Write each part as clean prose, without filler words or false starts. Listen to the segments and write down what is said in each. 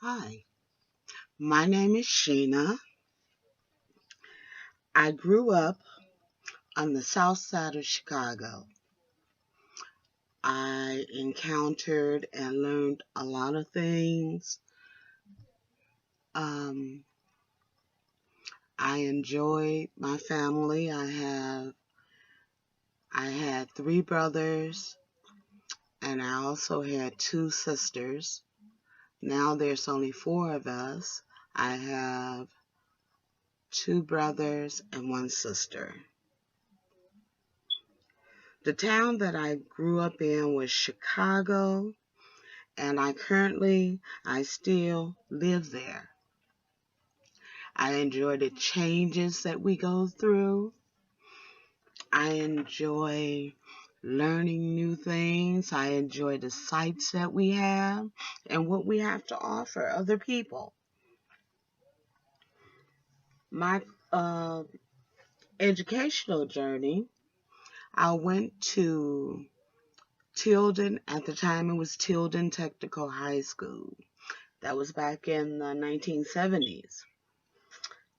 Hi, my name is Sheena. I grew up on the south side of Chicago. I encountered and learned a lot of things. Um, I enjoyed my family. I had three brothers and I also had two sisters. Now there's only four of us. I have two brothers and one sister. The town that I grew up in was Chicago, and I still live there. I enjoy the changes that we go through. I enjoy learning new things. I enjoy the sights that we have and what we have to offer other people. My uh, educational journey, I went to Tilden. At the time, it was Tilden Technical High School. That was back in the 1970s.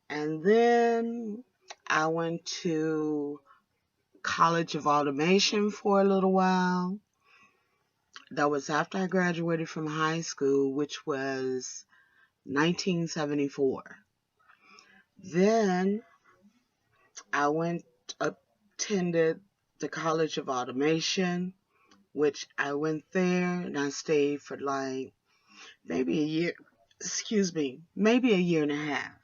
And then I went to College of Automation for a little while. That was after I graduated from high school, which was 1974. Then I attended the College of Automation, which I went there and I stayed for like maybe a year, maybe a year and a half.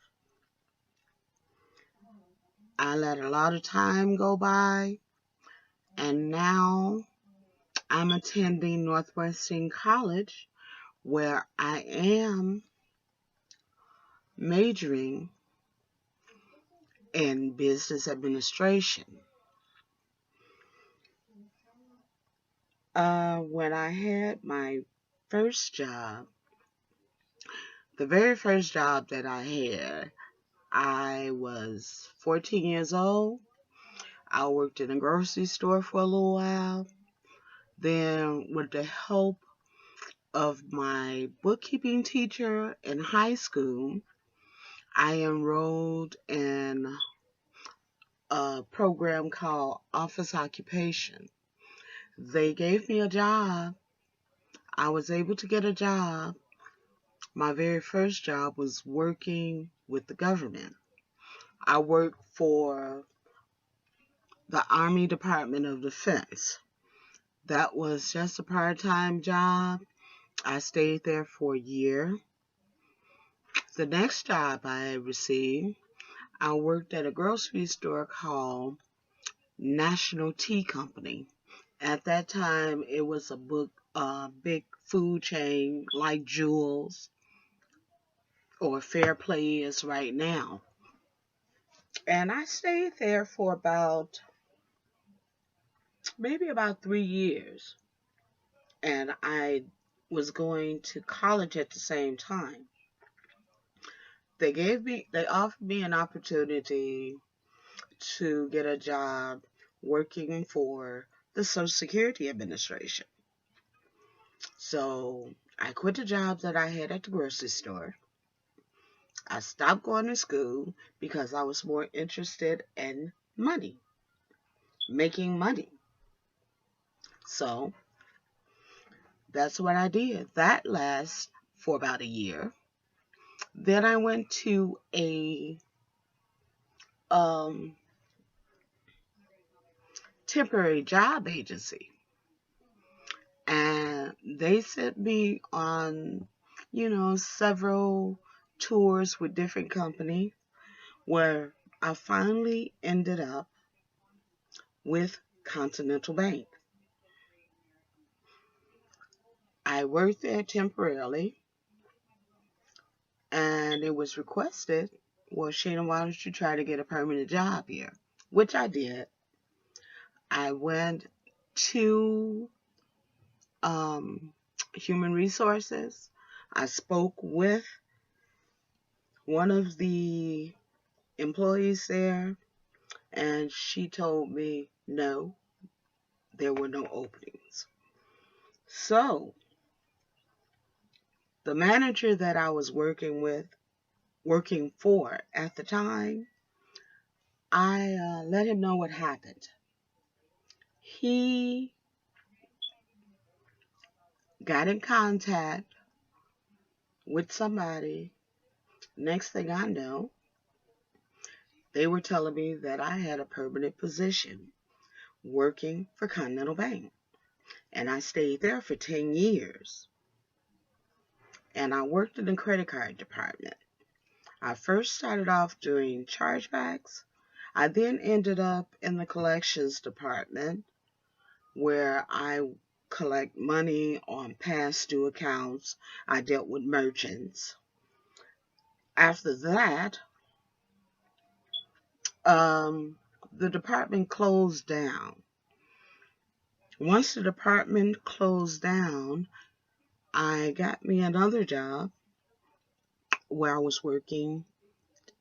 I let a lot of time go by, and now I'm attending Northwestern College, where I am majoring in business administration. When I had my first job, the very first job that I had, I was 14 years old. I worked in a grocery store for a little while. Then, with the help of my bookkeeping teacher in high school, I enrolled in a program called Office Occupation. They gave me a job. I was able to get a job. My very first job was working with the government. I worked for the Army Department of Defense. That was just a part-time job. I stayed there for a year. The next job I received, I worked at a grocery store called National Tea Company. At that time, it was big food chain like Jewel's or Fair Play is right now. And I stayed there for maybe about 3 years. And I was going to college at the same time. They offered me an opportunity to get a job working for the Social Security Administration. So I quit the job that I had at the grocery store. I stopped going to school because I was more interested in money, making money. So that's what I did. That lasted for about a year. Then I went to a um, temporary job agency, and they sent me on, several tours with different companies where I finally ended up with Continental Bank. I worked there temporarily, and it was requested, well, Sheena, why don't you try to get a permanent job here? Which I did. I went to um, human resources. I spoke with one of the employees there, and she told me no, there were no openings. So The manager that I was working for at the time, I let him know what happened. He got in contact with somebody. Next thing I know, they were telling me that I had a permanent position working for Continental Bank. And I stayed there for 10 years. And I worked in the credit card department. I first started off doing chargebacks. I then ended up in the collections department where I collect money on past due accounts. I dealt with merchants. After that, the department closed down. Once the department closed down, I got me another job where I was working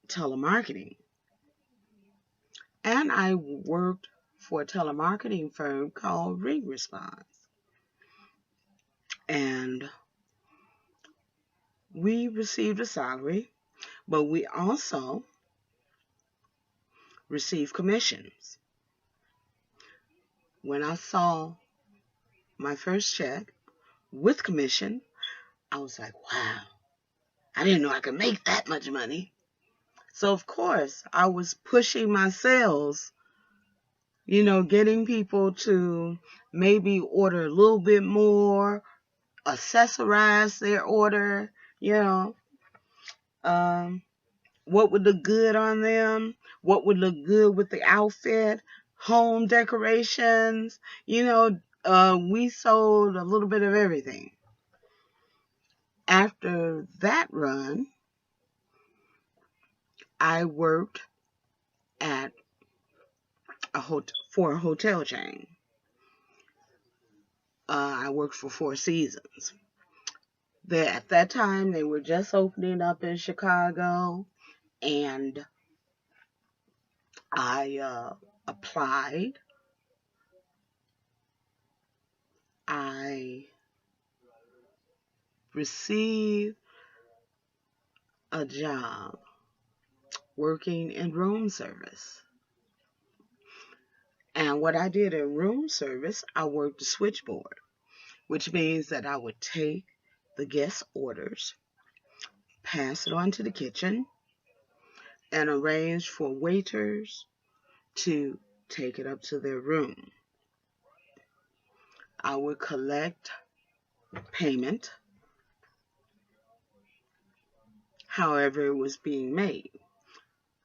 telemarketing. And I worked for a telemarketing firm called Ring Response. And we received a salary, but we also received commissions. When I saw my first check with commission, I was like, wow, I didn't know I could make that much money. So, of course, I was pushing my sales, getting people to maybe order a little bit more, accessorize their order, you know, um, what would look good on them, what would look good with the outfit, home decorations, we sold a little bit of everything. After that run, I worked at for a hotel chain. I worked for Four Seasons. At that time, they were just opening up in Chicago, and I applied. I received a job working in room service. And what I did in room service, I worked the switchboard, which means that I would take the guest orders, pass it on to the kitchen, and arrange for waiters to take it up to their room. I would collect payment, however it was being made.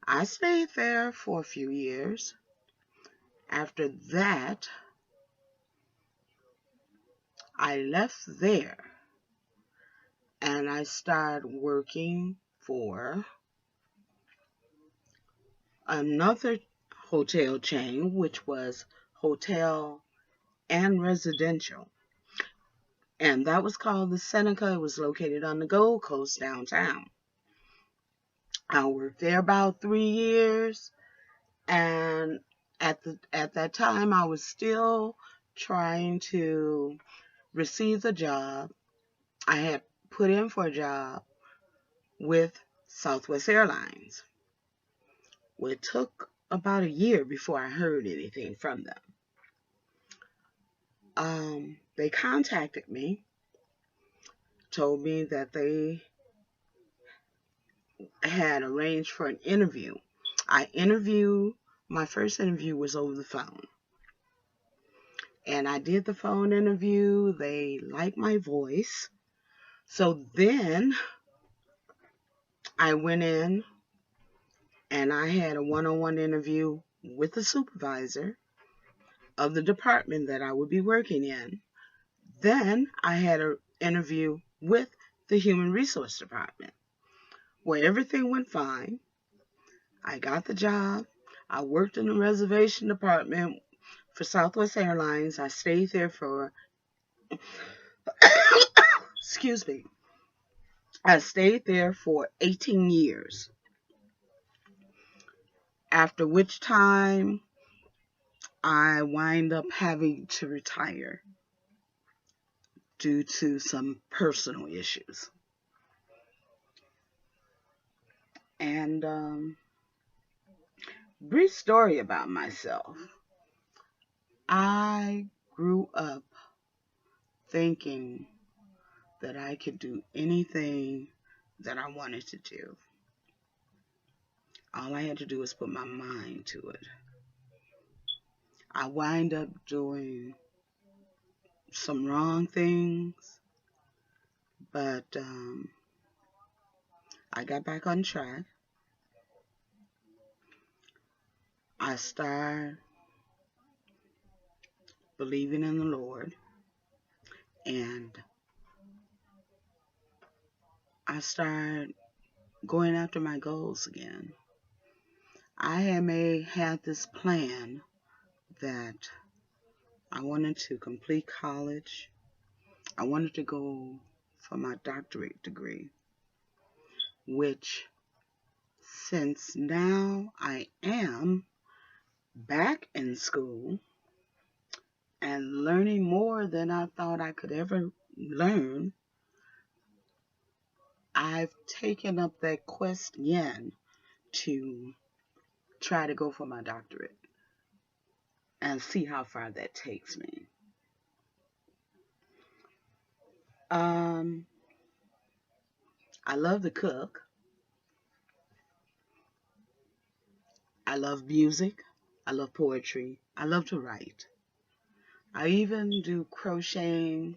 I stayed there for a few years. After that, I left there and I started working for another hotel chain, which was hotel and residential. And that was called the Seneca. It was located on the Gold Coast downtown. I worked there about 3 years, and at that time I was still trying to receive the job. I had put in for a job with Southwest Airlines. Well, it took about a year before I heard anything from them. They contacted me, told me that they had arranged for an interview. My first interview was over the phone. And I did the phone interview. They liked my voice. So then I went in and I had a one-on-one interview with the supervisor of the department that I would be working in. Then I had an interview with the human resource department where everything went fine. I got the job. I worked in the reservation department for Southwest Airlines. I stayed there for, excuse me, I stayed there for 18 years. After which time I wind up having to retire due to some personal issues. And brief story about myself. I grew up thinking that I could do anything that I wanted to do. All I had to do was put my mind to it. I wind up doing some wrong things, but I got back on track. I started believing in the Lord, and I started going after my goals again. I had this plan that I wanted to complete college. I wanted to go for my doctorate degree, which since now I am back in school and learning more than I thought I could ever learn, I've taken up that quest again to try to go for my doctorate and see how far that takes me. Um, I love to cook. I love music. I love poetry. I love to write. I even do crocheting,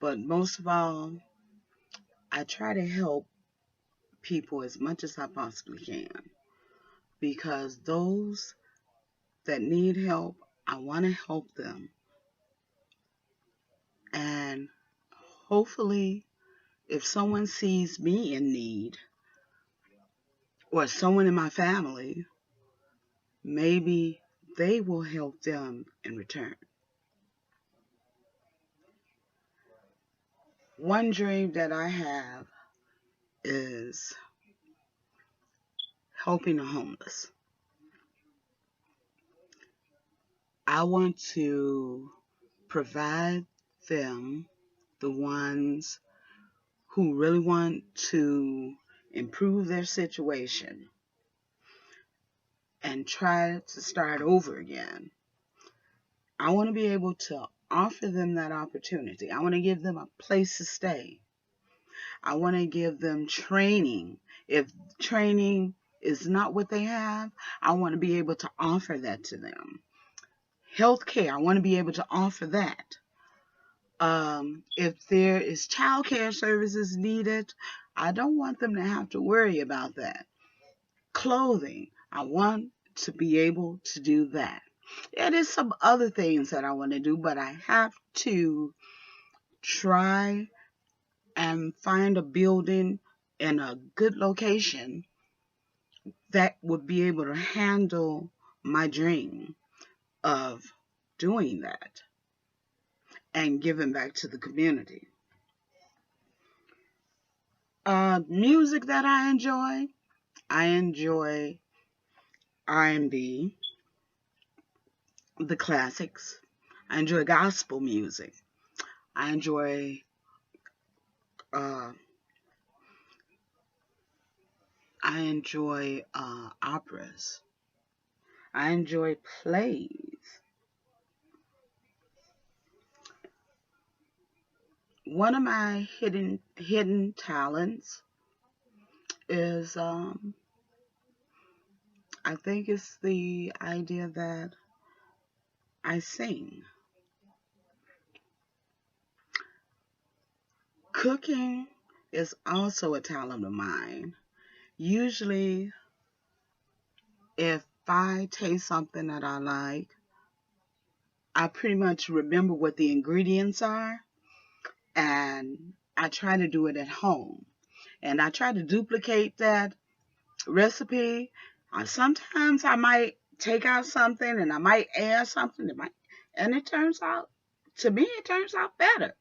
but most of all, I try to help people as much as I possibly can, because those that need help, I want to help them. And hopefully, if someone sees me in need or someone in my family, maybe they will help them in return. One dream that I have is helping the homeless. I want to provide them, the ones who really want to improve their situation and try to start over again. I want to be able to offer them that opportunity. I want to give them a place to stay. I want to give them training. If training is not what they have, I want to be able to offer that to them. Healthcare, I want to be able to offer that. If there is child care services needed, I don't want them to have to worry about that. Clothing, I want to be able to do that. Yeah, there's some other things that I want to do, but I have to try and find a building in a good location that would be able to handle my dream of doing that and giving back to the community. Music that I enjoy R&B, the classics. I enjoy gospel music. I enjoy uh, operas. I enjoy plays. One of my hidden talents is I think it's the idea that I sing. Cooking is also a talent of mine. Usually, if I taste something that I like, I pretty much remember what the ingredients are, and I try to do it at home. And I try to duplicate that recipe. Sometimes I might take out something and I might add something, and it turns out, to me, it turns out better.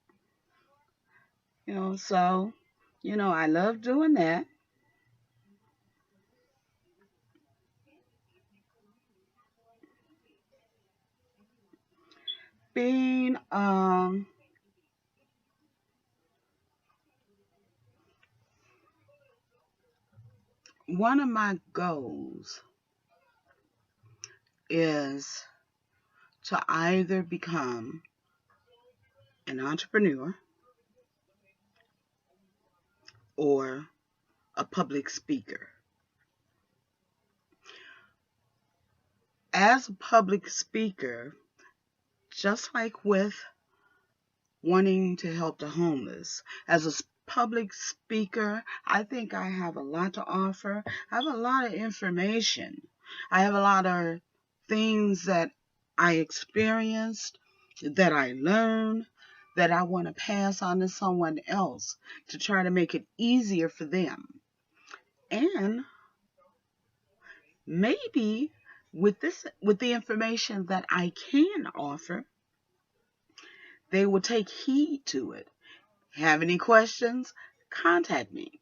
So, I love doing that. Being one of my goals is to either become an entrepreneur or a public speaker. As a public speaker, just like with wanting to help the homeless, as a public speaker, I think I have a lot to offer. I have a lot of information. I have a lot of things that I experienced, that I learned, that I want to pass on to someone else to try to make it easier for them. And maybe with the information that I can offer, they will take heed to it. Have any questions? Contact me.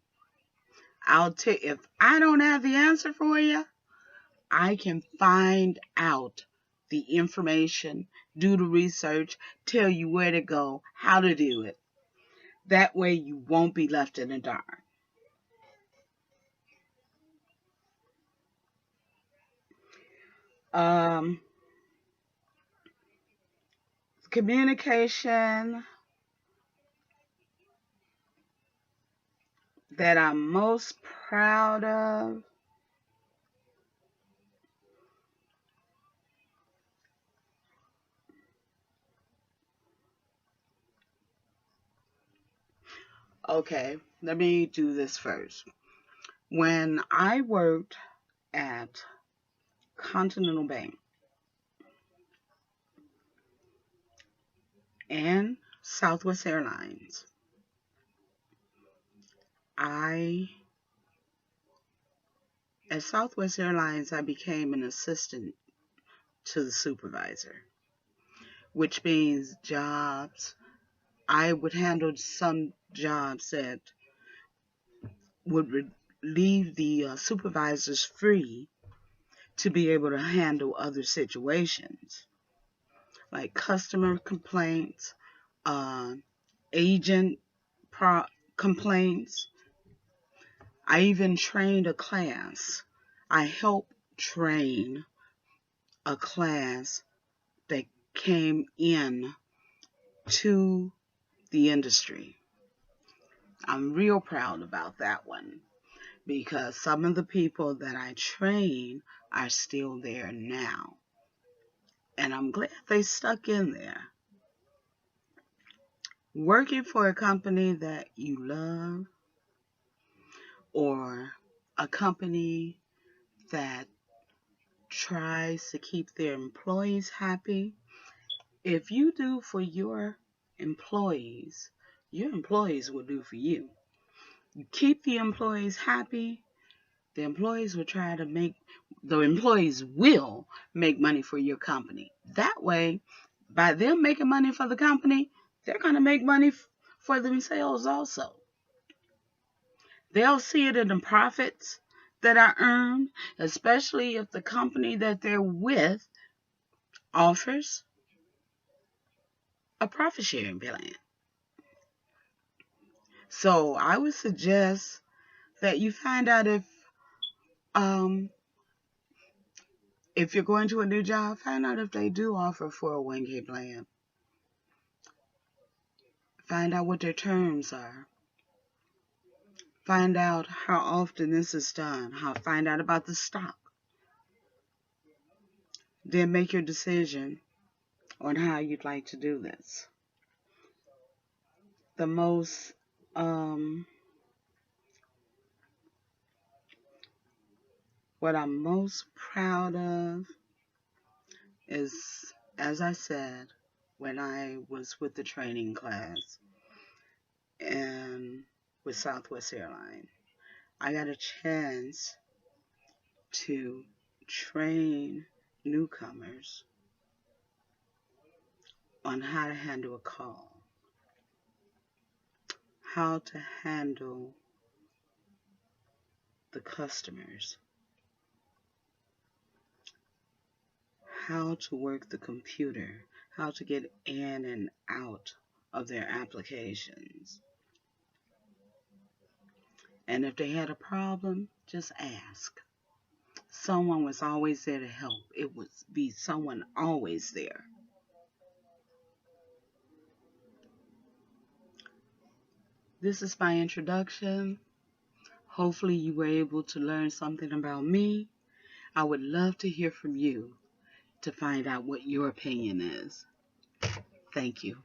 If I don't have the answer for you, I can find out the information, do the research, tell you where to go, how to do it. That way you won't be left in the dark. Um, Communication that I'm most proud of. Okay, let me do this first. When I worked at Continental Bank and Southwest Airlines, at Southwest Airlines, I became an assistant to the supervisor, which means I would handle some jobs that would leave the supervisors free to be able to handle other situations, like customer complaints, uh, agent complaints. I even trained a class. I helped train a class that came in to the industry. I'm real proud about that one because some of the people that I trained are still there now. And I'm glad they stuck in there. Working for a company that you love or a company that tries to keep their employees happy, if you do for your employees will do for you. You keep the employees happy, the employees will make money for your company. That way, by them making money for the company, they're going to make money for themselves also. They'll see it in the profits that are earned, especially if the company that they're with offers a profit sharing plan. So I would suggest that you find out um, if you're going to a new job, find out if they do offer a 401k plan. Find out what their terms are. Find out how often this is done. Find out about the stock. Then make your decision on how you'd like to do this. The most what I'm most proud of is, as I said, when I was with the training class and with Southwest Airlines, I got a chance to train newcomers on how to handle a call, how to handle the customers, how to work the computer, how to get in and out of their applications. And if they had a problem, just ask. Someone was always there to help. It would be someone always there. This is my introduction. Hopefully you were able to learn something about me. I would love to hear from you to find out what your opinion is. Thank you.